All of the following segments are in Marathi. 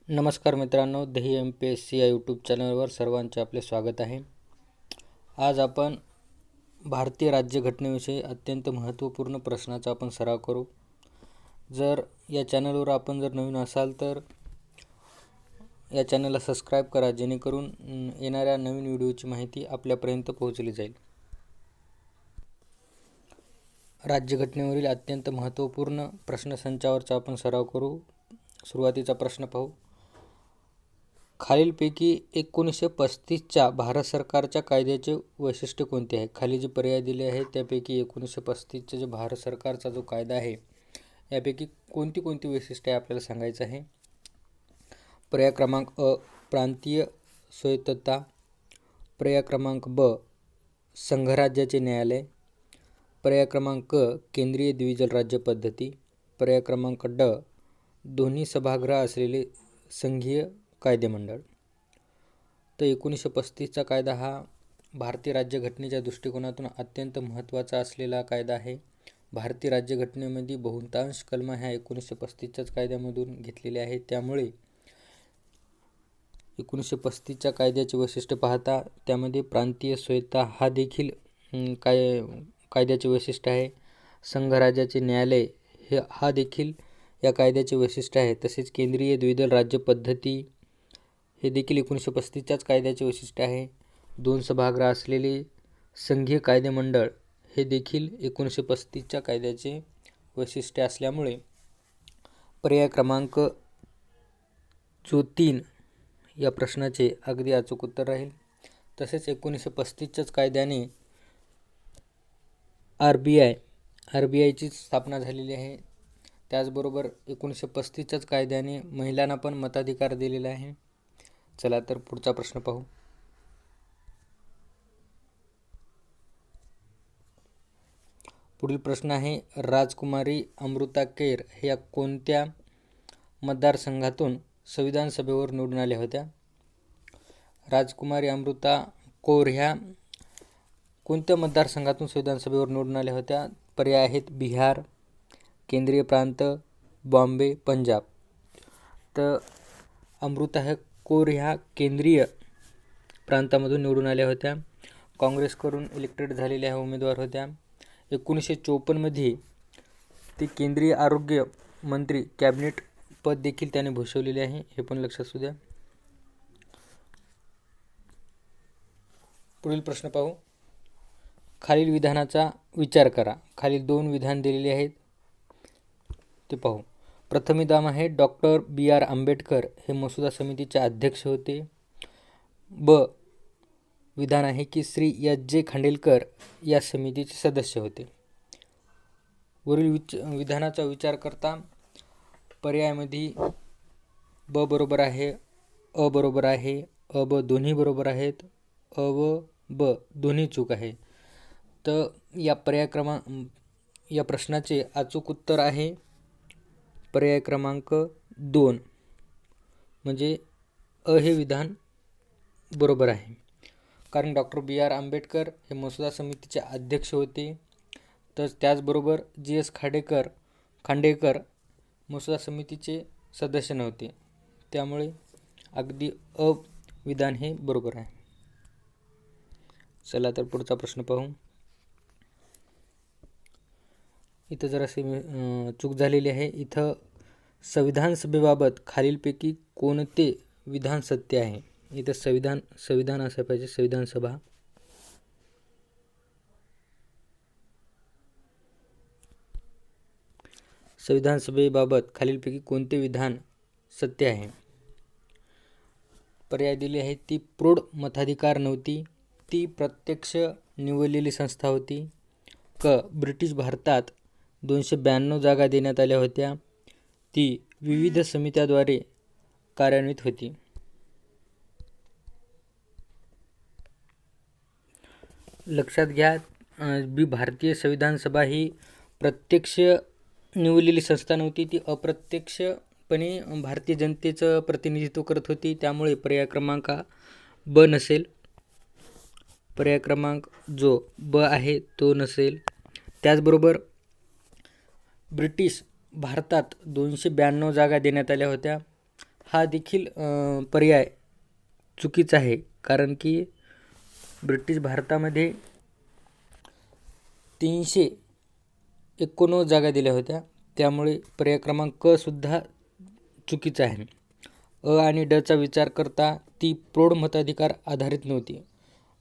नमस्कार मित्रांनो, दही MPSC या यूट्यूब चॅनलवर सर्वांचे आपले स्वागत आहे. आज आपण भारतीय राज्यघटनेविषयी अत्यंत महत्त्वपूर्ण प्रश्नाचा आपण सराव करू. जर या चॅनलवर आपण नवीन असाल तर या चॅनलला सबस्क्राईब करा, जेणेकरून येणाऱ्या नवीन व्हिडिओची माहिती आपल्यापर्यंत पोहोचली जाईल. राज्यघटनेवरील अत्यंत महत्त्वपूर्ण प्रश्नसंचावरचा आपण सराव करू. सुरुवातीचा प्रश्न पाहू. खालीलपैकी 1935च्या भारत सरकारच्या कायद्याचे वैशिष्ट्य कोणते आहे? खाली जे पर्याय दिले आहेत त्यापैकी 1935चा जो भारत सरकारचा जो कायदा आहे यापैकी कोणती कोणती वैशिष्ट्ये आपल्याला सांगायचं आहे. पर्याय क्रमांक अ, प्रांतीय स्वायत्तता. पर्याय क्रमांक ब, संघराज्याचे न्यायालय. पर्याय क्रमांक क, केंद्रीय द्विदल राज्य पद्धती. पर्याय क्रमांक ड, दोन्ही सभागृह असलेले संघीय कायदेमंडळ. तर 1935चा कायदा हा भारतीय राज्यघटनेच्या दृष्टिकोनातून अत्यंत महत्त्वाचा असलेला कायदा आहे. भारतीय राज्यघटनेमध्ये बहुतांश कलमा ह्या 1935च्याच कायद्यामधून घेतलेल्या आहेत. त्यामुळे 1935च्या कायद्याचे वैशिष्ट्य पाहता त्यामध्ये प्रांतीय स्वायत्तता हा देखील कायद्याचे वैशिष्ट्य आहे. संघराज्याचे न्यायालय हा देखील या कायद्याचे वैशिष्ट्य आहे. तसेच केंद्रीय द्विदल राज्य पद्धती हे देखील 1935च्याच कायद्याचे वैशिष्ट्य आहे. दोन सभागृह असलेले संघीय कायदेमंडळ हे देखील 1935च्या कायद्याचे वैशिष्ट्य असल्यामुळे पर्याय क्रमांक जो 3 या प्रश्नाचे अगदी अचूक उत्तर राहील. तसेच 1935च्याच कायद्याने RBIची स्थापना झालेली आहे. त्याचबरोबर 1935च्याच कायद्याने महिलांना पण मताधिकार दिलेला आहे. चला तर पुढचा प्रश्न पाहू. पुढील प्रश्न आहे, राजकुमारी अमृता कैर ह्या कोणत्या मतदारसंघातून संविधान सभेवर निवडून आल्या होत्या? राजकुमारी अमृता कौर ह्या कोणत्या मतदारसंघातून संविधान सभेवर निवडून आल्या होत्या? पर्याय आहेत बिहार, केंद्रीय प्रांत, बॉम्बे, पंजाब. तर अमृता कौर ह्या केंद्रीय प्रांतामधून निवडून आल्या होत्या. काँग्रेसकडून इलेक्टेड झालेल्या ह्या उमेदवार होत्या. 1954मध्ये ते केंद्रीय आरोग्य मंत्री कॅबिनेट पद देखील त्याने भूषवलेले आहे, हे पण लक्षात असू द्या. पुढील प्रश्न पाहू. खालील विधानाचा विचार करा. खालील 2 विधान दिलेले आहेत ते पाहू. प्रथम विधान आहे, डॉक्टर BR आंबेडकर हे मसुदा समितीचे अध्यक्ष होते. ब विधान आहे की श्री S.J. खांडेलकर या समितीचे सदस्य होते. वरील विधानाचा विचार करता पर्यायामध्ये ब बरोबर आहे, अ बरोबर आहे, अ ब दोन्ही बरोबर आहेत, अ व ब दोन्ही चूक आहे. तर या प्रश्नाचे अचूक उत्तर आहे पर्याय क्रमांक 2, म्हणजे अ हे विधान बरोबर आहे. कारण डॉक्टर BR आंबेडकर हे मसुदा समितीचे अध्यक्ष होते. तर त्याचबरोबर GS खांडेकर मसुदा समितीचे सदस्य नव्हते. त्यामुळे अगदी अ विधान हे बरोबर आहे. चला तर पुढचा प्रश्न पाहू. इथं जराशी चूक झालेली आहे. इथं संविधान सभेबाबत खालीलपैकी कोणते विधान सत्य आहे? इथं संविधान असं पाहिजे, संविधान सभा. संविधान सभेबाबत खालीलपैकी कोणते विधान सत्य आहे? पर्याय दिले आहेत. ती प्रौढ मताधिकार नव्हती. ती प्रत्यक्ष निवडलेली संस्था होती. क, ब्रिटिश भारतात 292 जागा देण्यात आल्या होत्या. ती विविध समित्यांद्वारे कार्यान्वित होती. लक्षात घ्या, भारतीय संविधान सभा ही प्रत्यक्ष निवडलेली संस्था नव्हती. ती अप्रत्यक्षपणे भारतीय जनतेचं प्रतिनिधित्व करत होती. त्यामुळे पर्याय क्रमांक ब नसेल. पर्याय क्रमांक जो ब आहे तो नसेल. त्याचबरोबर ब्रिटिश भारतात 292 जागा देण्यात आल्या होत्या. हा देखील पर्याय चुकीचा आहे, कारण की ब्रिटिश भारतामध्ये 389 जागा दिल्या होत्या, त्यामुळे पर्याय क्रमांक क सुद्धा चुकीचा आहे. अ आणि ड चा विचार करता ती प्रौढ मताधिकार आधारित नव्हती.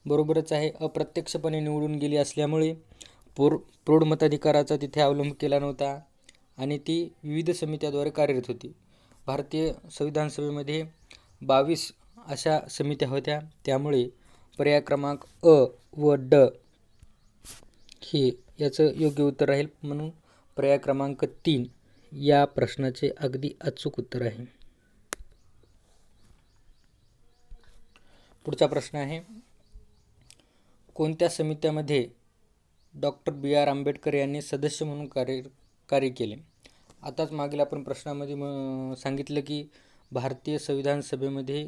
बरोबरच आहे. अप्रत्यक्षपणे निवडून गेली असल्यामुळे प्रौढ मताधिकाराचा तिथे अवलंब केला नव्हता आणि ती विविध समित्याद्वारे कार्यरत होती. भारतीय संविधान सभेमध्ये 22 अशा समित्या होत्या, त्यामुळे पर्याय क्रमांक अ व ड हे याचं योग्य उत्तर राहील. म्हणून पर्याय क्रमांक 3 या प्रश्नाचे अगदी अचूक उत्तर आहे. पुढचा प्रश्न आहे, कोणत्या समित्यामध्ये डॉक्टर B.R. आंबेडकर यांनी सदस्य म्हणून कार्य केले? आताच मागील आपण प्रश्नामध्ये सांगितलं की भारतीय संविधान सभेमध्ये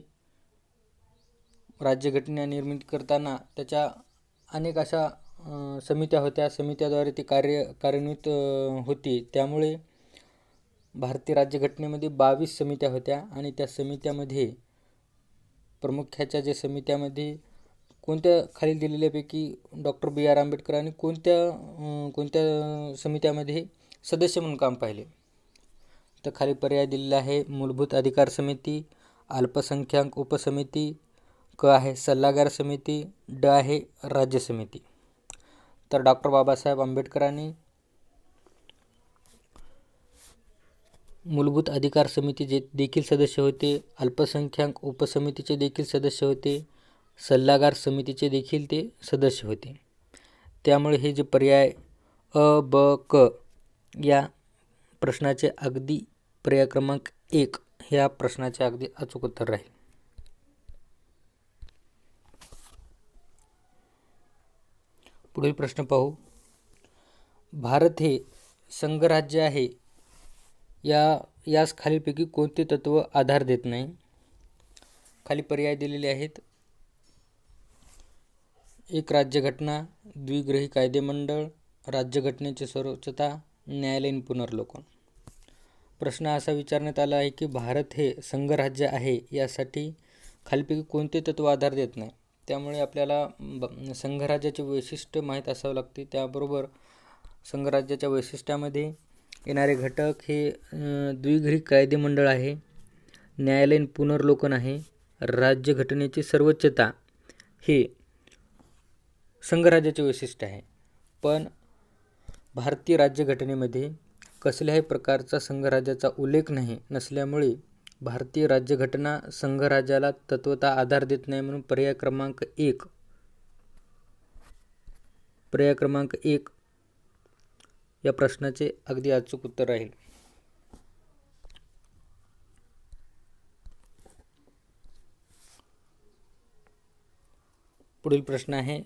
राज्यघटना निर्मिती करताना त्याच्या अनेक अशा समित्या होत्या. समित्याद्वारे ती कार्यान्वित होती. त्यामुळे भारतीय राज्यघटनेमध्ये 22 समित्या होत्या आणि त्या समित्यामध्ये प्रमुख्याच्या जे समित्यामध्ये कोणत्या खालील दिलेल्यापैकी डॉक्टर B.R. आंबेडकरांनी कोणत्या समित्यामध्ये सदस्य म्हणून काम पाहिले? तर खाली पर्याय दिलेला आहे. मूलभूत अधिकार समिती, अल्पसंख्याक उपसमिती, क आहे सल्लागार समिती, ड आहे राज्य समिती. तर डॉक्टर बाबासाहेब आंबेडकरांनी मूलभूत अधिकार समितीचे देखील सदस्य होते, अल्पसंख्याक उपसमितीचे देखील सदस्य होते, सल्लागार समितीचे देखील ते सदस्य होते. त्यामुळे हे जे पर्याय अ, ब, क या प्रश्नाचे अगदी पर्याय क्रमांक 1 ह्या प्रश्नाचे अगदी अचूक उत्तर राहील. पुढील प्रश्न पाहू. भारत हे संघराज्य आहे, यास खालीलपैकी कोणते तत्व आधार देत नाही? खाली पर्याय दिलेले आहेत. एक राज्यघटना, द्विगृही कायदेमंडळ, राज्यघटनेची सर्वोच्चता, न्यायालयीन पुनर्लोकन. प्रश्न असा विचारण्यात आला आहे की भारत हे संघराज्य आहे, यासाठी खालीलपैकी कोणते तत्व आधार देत नाही? त्यामुळे आपल्याला संघराज्याचे वैशिष्ट्य माहीत असावे लागते. त्याबरोबर संघराज्याच्या वैशिष्ट्यामध्ये येणारे घटक हे द्विगृही कायदेमंडळ आहे, न्यायालयीन पुनर्लोकन आहे, राज्यघटनेची सर्वोच्चता हे संघराज्याचे वैशिष्ट्य आहे. पण भारतीय राज्यघटनेमध्ये कसल्याही प्रकारचा संघराज्याचा उल्लेख नसल्यामुळे भारतीय राज्यघटना संघराज्याला तत्वतः आधार देत नाही. म्हणून पर्याय क्रमांक 1 या प्रश्नाचे अगदी अचूक उत्तर राहील. पुढील प्रश्न आहे,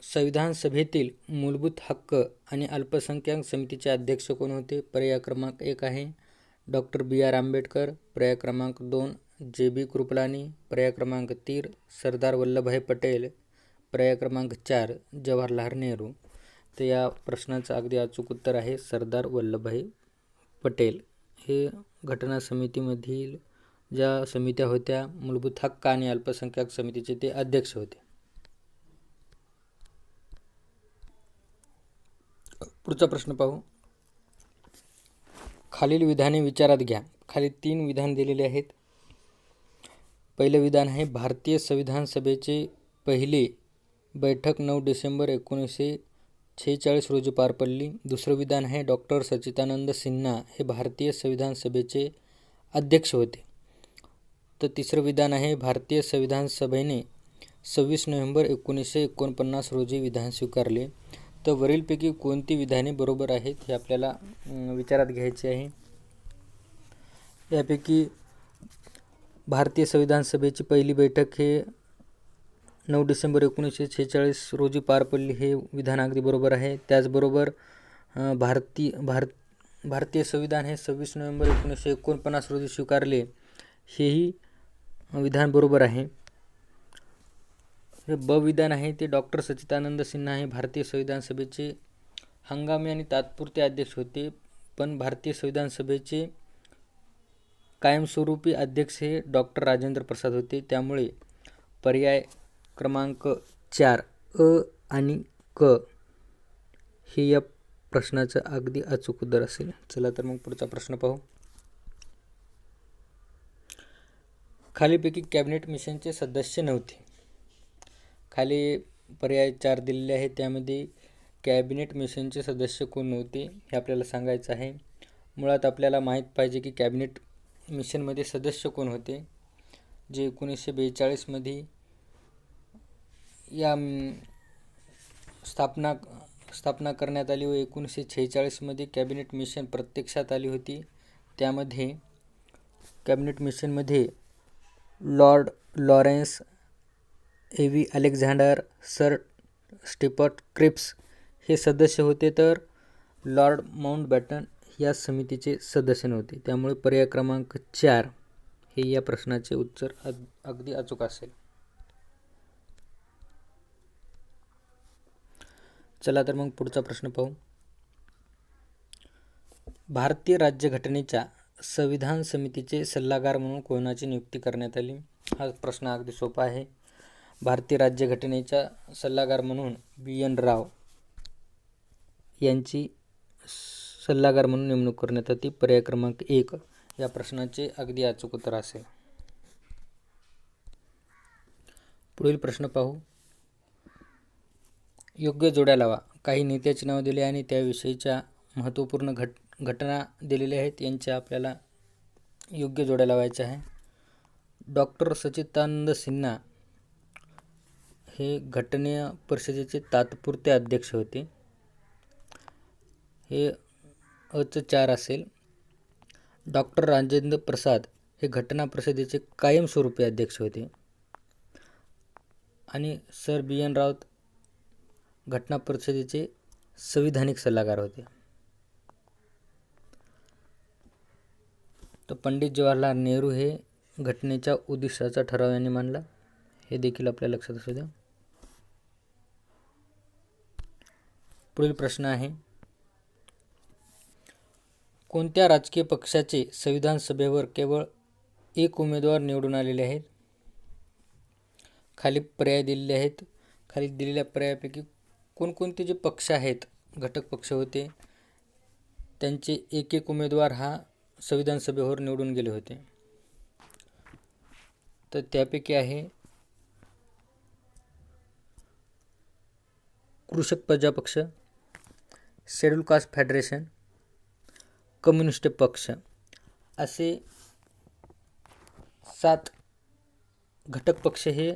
संविधान सभेतील मूलभूत हक्क आणि अल्पसंख्याक समितीचे अध्यक्ष कोण होते? पर्याय क्रमांक 1 आहे डॉक्टर B.R. आंबेडकर, पर्याय क्रमांक 2 J.B. कृपलानी, पर्याय क्रमांक 3 सरदार वल्लभभाई पटेल, पर्याय क्रमांक 4 जवाहरलाल नेहरू. तर या प्रश्नाचं अगदी अचूक उत्तर आहे सरदार वल्लभभाई पटेल. हे घटना समितीमधील ज्या समित्या होत्या मूलभूत हक्क आणि अल्पसंख्याक समितीचे ते अध्यक्ष होते. पुढचा प्रश्न पाहू. खालील विधाने विचारात घ्या. खाली 3 विधान दिलेले आहेत. पहिलं विधान आहे, भारतीय संविधान सभेचे पहिली बैठक 9 डिसेंबर 1946 रोजी पार पडली. दुसरं विधान आहे, डॉक्टर सच्चिदानंद सिन्हा हे भारतीय संविधान सभेचे अध्यक्ष होते. तर तिसरं विधान आहे, भारतीय संविधान सभेने 26 नोव्हेंबर 1949 रोजी विधान स्वीकारले. तर वरीलपैकी कोणती विधाने बरोबर आहेत हे आपल्याला विचारात घ्यायचे आहे. यापैकी भारतीय संविधान सभेची पहिली बैठक हे 9 डिसेंबर 1946 रोजी पार पडली हे विधान अगदी बरोबर आहे. त्याचबरोबर भारतीय संविधान हे 26 नोव्हेंबर 1949 रोजी स्वीकारले हेही विधान बरोबर आहे. जे ब विधान आहे ते डॉक्टर सच्चिदानंद सिन्हा हे भारतीय संविधान सभेचे हंगामी आणि तात्पुरते अध्यक्ष होते, पण भारतीय संविधान सभेचे कायमस्वरूपी अध्यक्ष हे डॉक्टर राजेंद्र प्रसाद होते. त्यामुळे पर्याय क्रमांक 4 अ आणि क हे या प्रश्नाचं अगदी अचूक उत्तर असेल. चला तर मग पुढचा प्रश्न पाहू. खालीपैकी कॅबिनेट मिशनचे सदस्य नव्हते. खाली पर्याय 4 दिलेले आहेत, त्यामध्ये कॅबिनेट मिशनचे सदस्य कोण नव्हते हे आपल्याला सांगायचं आहे. मुळात आपल्याला माहीत पाहिजे की कॅबिनेट मिशनमध्ये सदस्य कोण होते. जे 1942मध्ये या स्थापना करण्यात आली व 1946मध्ये कॅबिनेट मिशन प्रत्यक्षात आली होती. त्यामध्ये कॅबिनेट मिशनमध्ये Lord Lawrence, एव्ही Alexander, sir Stuart Cripps हे सदस्य होते, तर लॉर्ड माउंटबॅटन या समितीचे सदस्य नव्हते. त्यामुळे पर्याय क्रमांक 4 हे या प्रश्नाचे उत्तर अगदी अचूक असेल. चला तर मग पुढचा प्रश्न पाहू. भारतीय राज्यघटनेच्या संविधान समितीचे सल्लागार म्हणून कोणाची नियुक्ती करण्यात आली? हा प्रश्न अगदी सोपा आहे. भारतीय राज्यघटनेच्या सल्लागार म्हणून बी.एन. राव यांची सल्लागार म्हणून नेमणूक करण्यात आली. पर्याय क्रमांक 1 या प्रश्नाचे अगदी अचूक उत्तर असेल. पुढील प्रश्न पाहू. योग्य जोड्या लावा. काही नेत्याची नाव दिले आणि त्याविषयीच्या महत्त्वपूर्ण घटना दिलेल्या आहेत. यांच्या आपल्याला योग्य जोड्या लावायच्या आहे. डॉक्टर सच्चिदानंद सिन्हा हे घटना परिषदेचे तात्पुरते अध्यक्ष होते. हे अच 4 असेल. डॉक्टर राजेंद्र प्रसाद हे घटना परिषदेचे कायमस्वरूपी अध्यक्ष होते. आणि सर बी.एन. रावत घटना परिषदेचे संविधानिक सल्लागार होते. तर पंडित जवाहरलाल नेहरू हे घटनेच्या उद्दिष्टाचा ठराव यांनी मांडला. हे देखील आपल्या लक्षात असू द्या. पुढील प्रश्न आहे. कोणत्या राजकीय पक्षाचे संविधान सभेवर केवळ एक उमेदवार निवडून आलेले आहेत? खाली पर्याय दिलेले आहेत. खाली दिलेल्या पर्यायापैकी कोणकोणते जे पक्ष आहेत, घटक पक्ष होते, त्यांचे एक उमेदवार हा संविधान सभेवर निवडून गेले होते. तर त्यापैकी आहे कृषक प्रजा पक्ष, शेड्यूल कास्ट फेडरेशन, कम्युनिस्ट पक्ष असे 7 घटक पक्ष हे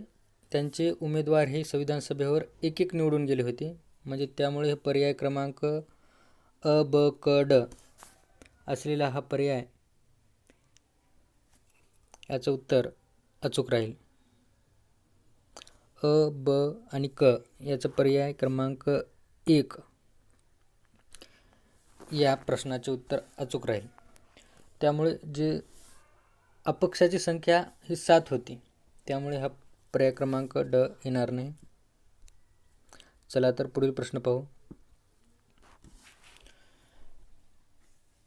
त्यांचे उमेदवार हे संविधान सभेवर एक निवडून गेले होते. म्हणजे त्यामुळे हे पर्याय क्रमांक अ, ब, क, ड असलेला हा पर्याय याचं उत्तर अचूक राहील. अ, ब आणि क याचा पर्याय क्रमांक 1 या प्रश्नाचे उत्तर अचूक राहील. त्यामुळे जे अपक्षाची संख्या ही 7 होती, त्यामुळे हा पर्याय क्रमांक ड येणार नाही. चला तर पुढील प्रश्न पाहू.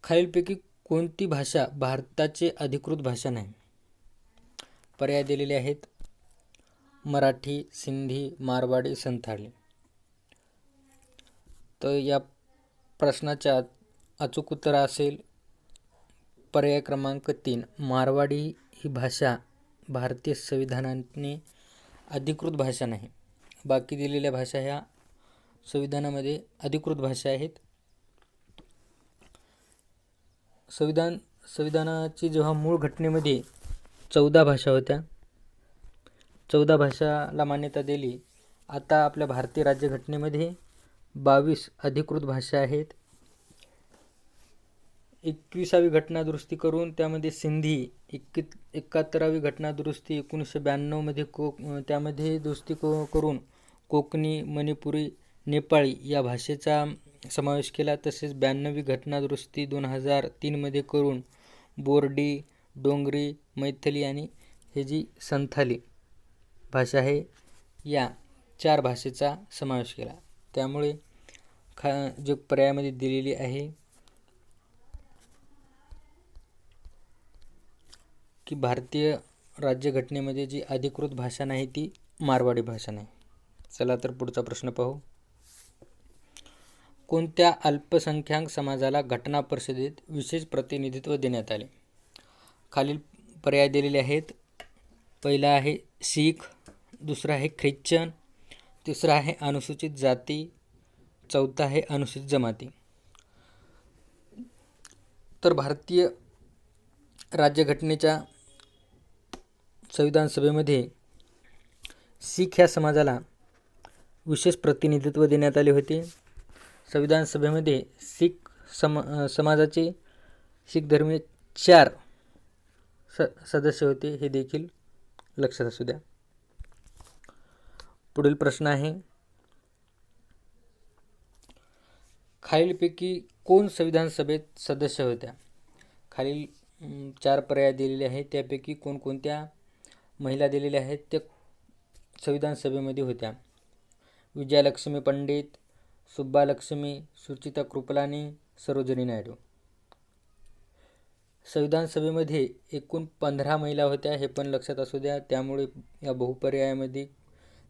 खालीलपैकी कोणती भाषा भारताची अधिकृत भाषा नाही? पर्याय दिलेले आहेत. मराठी, सिंधी, मारवाडी, संथाली. तर या प्रश्नाच्या अचूक उत्तर असेल पर्याय क्रमांक 3 मारवाडी ही भाषा भारतीय संविधानाने अधिकृत भाषा नाही. बाकी दिलेल्या भाषा ह्या संविधानामध्ये अधिकृत भाषा आहेत. संविधानाची जेव्हा मूळ घटनेमध्ये 14 भाषा होत्या, 14 भाषाला मान्यता दिली. आता आपल्या भारतीय राज्यघटनेमध्ये 22 अधिकृत भाषा आहेत. 21वी घटना दुरुस्ती करून त्यामध्ये सिंधी, 71वी घटना दुरुस्ती 1992 मध्ये त्यामध्ये दुरुस्ती करून कोकणी, मणिपुरी, नेपाळी या भाषेचा समावेश केला. तसेच 92वी घटना दुरुस्ती 2003 मध्ये करून बोर्डी, डोंगरी, मैथिली आणि हे जी संथाली भाषा आहे या 4 भाषेचा समावेश केला. त्यामुळे जो पर्यायामध्ये दिलेली आहे की भारतीय राज्यघटनेमध्ये जी अधिकृत भाषा नाही ती मारवाडी भाषा नाही. चला तर पुढचा प्रश्न पाहू. कोणत्या अल्पसंख्याक समाजाला घटना परिषदेत विशेष प्रतिनिधित्व देण्यात आले? खालील पर्याय दिलेले आहेत. पहिला आहे शीख, दुसरा आहे ख्रिश्चन, तिसरा आहे अनुसूचित जाती, चौथा आहे अनुसूचित जमाती. तर भारतीय राज्यघटनेच्या संविधान सभेमध्ये शीख ह्या समाजाला विशेष प्रतिनिधित्व देण्यात आले होते. संविधान सभेमध्ये समाजाचे शीख धर्मीय 4 सदस्य होते, हे देखील लक्षात असू द्या. पुढील प्रश्न आहे, खालीलपैकी कोण संविधान सभेत सदस्य होत्या? खालील 4 पर्याय दिलेले आहेत, त्यापैकी कोणकोणत्या महिला दिलेल्या आहेत त्या संविधान सभेमध्ये होत्या? विजयालक्ष्मी पंडित, सुब्बालक्ष्मी, सुचिता कृपलानी, सरोजिनी नायडू. संविधान सभेमध्ये एकूण 15 महिला होत्या, हे पण लक्षात असू द्या. त्यामुळे या बहुपर्यायामध्ये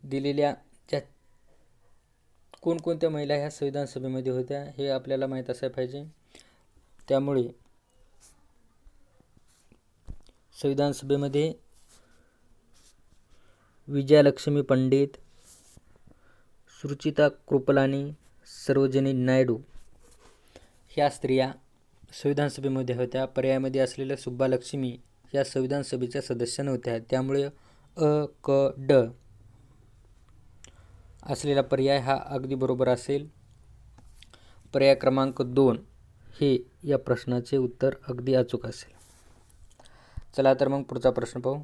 दिलेल्या त्या कोणकोणत्या महिला ह्या संविधान सभेमध्ये होत्या हे आपल्याला माहीत असायला पाहिजे. त्यामुळे संविधान सभेमध्ये विजयालक्ष्मी पंडित, सुचिता कृपलानी, सरोजिनी नायडू ह्या स्त्रिया संविधान सभेमध्ये होत्या. पर्यायामध्ये असलेल्या सुब्बालक्ष्मी या संविधान सभेच्या सदस्य नव्हत्या. त्यामुळे क ड असलेला पर्याय हा अगदी बरोबर असेल. पर्याय क्रमांक 2 हे या प्रश्नाचे उत्तर अगदी अचूक असेल. चला तर मग पुढचा प्रश्न पाहू.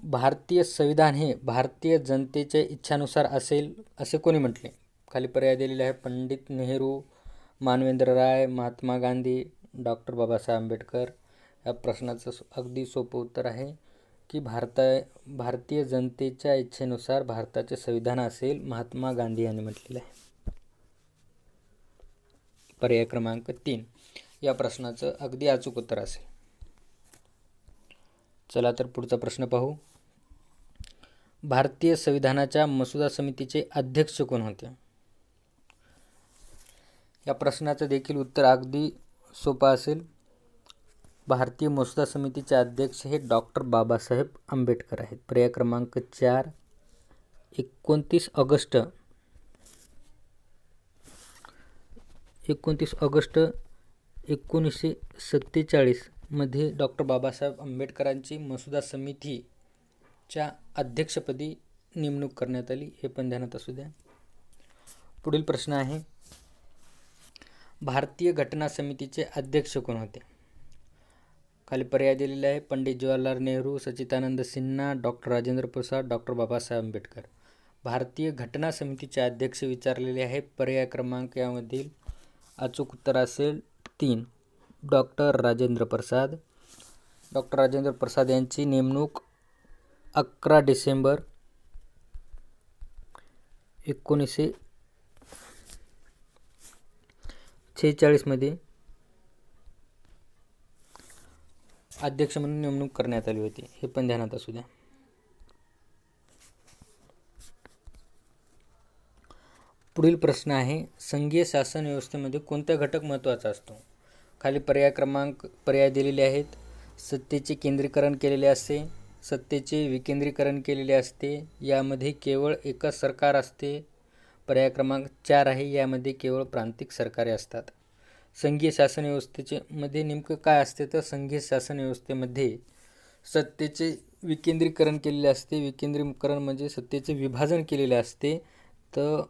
भारतीय संविधान हे भारतीय जनतेच्या इच्छानुसार असेल असे कोणी म्हटले? खाली पर्याय दिलेले आहे. पंडित नेहरू, मानवेंद्र राय, महात्मा गांधी, डॉक्टर बाबासाहेब आंबेडकर. या प्रश्नाचं अगदी सोपं उत्तर आहे की भारतीय जनतेच्या इच्छेनुसार भारताचे संविधान असेल, महात्मा गांधी यांनी म्हटलेलं आहे. पर्याय क्रमांक 3 या प्रश्नाचं अगदी अचूक उत्तर असेल. चला तर पुढचा प्रश्न पाहू. भारतीय संविधानाच्या मसुदा समितीचे अध्यक्ष कोण होते? या प्रश्नाचं देखील उत्तर अगदी सोपं असेल. भारतीय मसुदा समितीचे अध्यक्ष हे डॉक्टर बाबासाहेब आंबेडकर आहेत. पर्याय क्रमांक 4 29 ऑगस्ट 1947 मध्ये डॉक्टर बाबासाहेब आंबेडकरांची मसुदा समितीच्या अध्यक्षपदी नेमणूक करण्यात आली, हे पण ध्यानात असू द्या. पुढील प्रश्न आहे, भारतीय घटना समितीचे अध्यक्ष कोण होते? खाली पर्याय दिलेले आहे. पंडित जवाहरलाल नेहरू, सच्चिदानंद सिन्हा, डॉक्टर राजेंद्र प्रसाद, डॉक्टर बाबासाहेब आंबेडकर. भारतीय घटना समितीचे अध्यक्ष विचारलेले आहे. पर्याय क्रमांक यामधील अचूक उत्तर असेल 3 डॉक्टर राजेंद्र प्रसाद. डॉक्टर राजेंद्र प्रसाद यांची नेमणूक 11 डिसेंबर 1946 मध्ये अध्यक्ष म्हणून नेमणूक करण्यात आली होती, हे पण ध्यानात असू द्या. पुढील प्रश्न आहे, संघीय शासन व्यवस्थेमध्ये कोणता घटक महत्त्वाचा असतो? खाली पर्याय दिलेले आहेत. सत्तेचे केंद्रीकरण केलेले असते, सत्तेचे विकेंद्रीकरण केलेले असते, यामध्ये केवळ एकच सरकार असते. पर्याय क्रमांक 4 आहे, यामध्ये केवळ प्रांतिक सरकारे असतात. संघीय शासन व्यवस्थेमध्ये नेमकं काय असते? तर संघीय शासन व्यवस्थेमध्ये सत्तेचे विकेंद्रीकरण केलेले असते. विकेंद्रीकरण म्हणजे सत्तेचे विभाजन केलेले असते. तर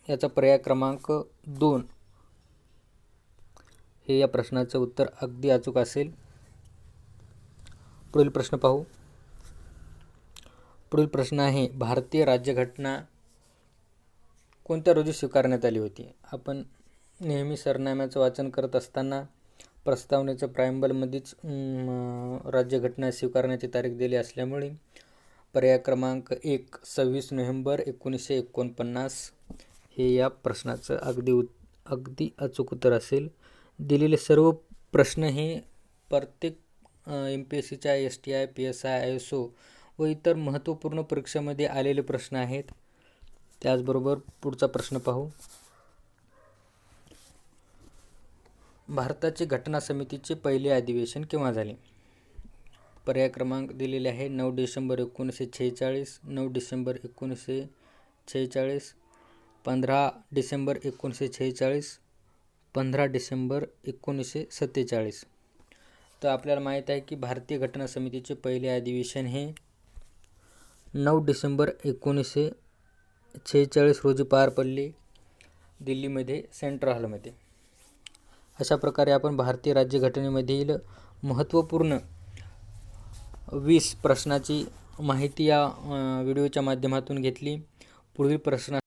याचा पर्याय क्रमांक 2 हे या प्रश्नाचं उत्तर अगदी अचूक असेल. पुढील प्रश्न पाहू. पुढील प्रश्न आहे, भारतीय राज्यघटना कोणत्या रोजी स्वीकारण्यात आली होती? आपण नेहमी सरनाम्याचं वाचन करत असताना प्रस्तावनेच्या प्रायम्बलमध्येच राज्यघटना स्वीकारण्याची तारीख दिली असल्यामुळे पर्याय क्रमांक 1 26 नोव्हेंबर 1949 हे या प्रश्नाचं अगदी अचूक उत्तर असेल. दिलेले सर्व प्रश्न हे प्रत्येक MPSCच्या STI, PSI, ISO व इतर महत्त्वपूर्ण परीक्षांमध्ये आलेले प्रश्न आहेत. त्याचबरोबर पुढचा प्रश्न पाहू. भारताचे घटना समितीचे पहिले अधिवेशन केव्हा झाले? पर्याय क्रमांक दिलेले आहे 9 डिसेंबर 1946, 9 डिसेंबर 1946, 15 डिसेंबर 1946, 15 डिसेंबर 1947. तर आपल्याला माहीत आहे की भारतीय घटना समितीचे पहिले अधिवेशन हे 9 डिसेंबर 1946 रोजी पार पडले दिल्लीमध्ये सेंट्रल हॉलमध्ये. अशा प्रकारे आपण भारतीय राज्यघटनेमधील महत्त्वपूर्ण 20 प्रश्नाची माहिती या व्हिडिओच्या माध्यमातून घेतली. पुढील प्रश्न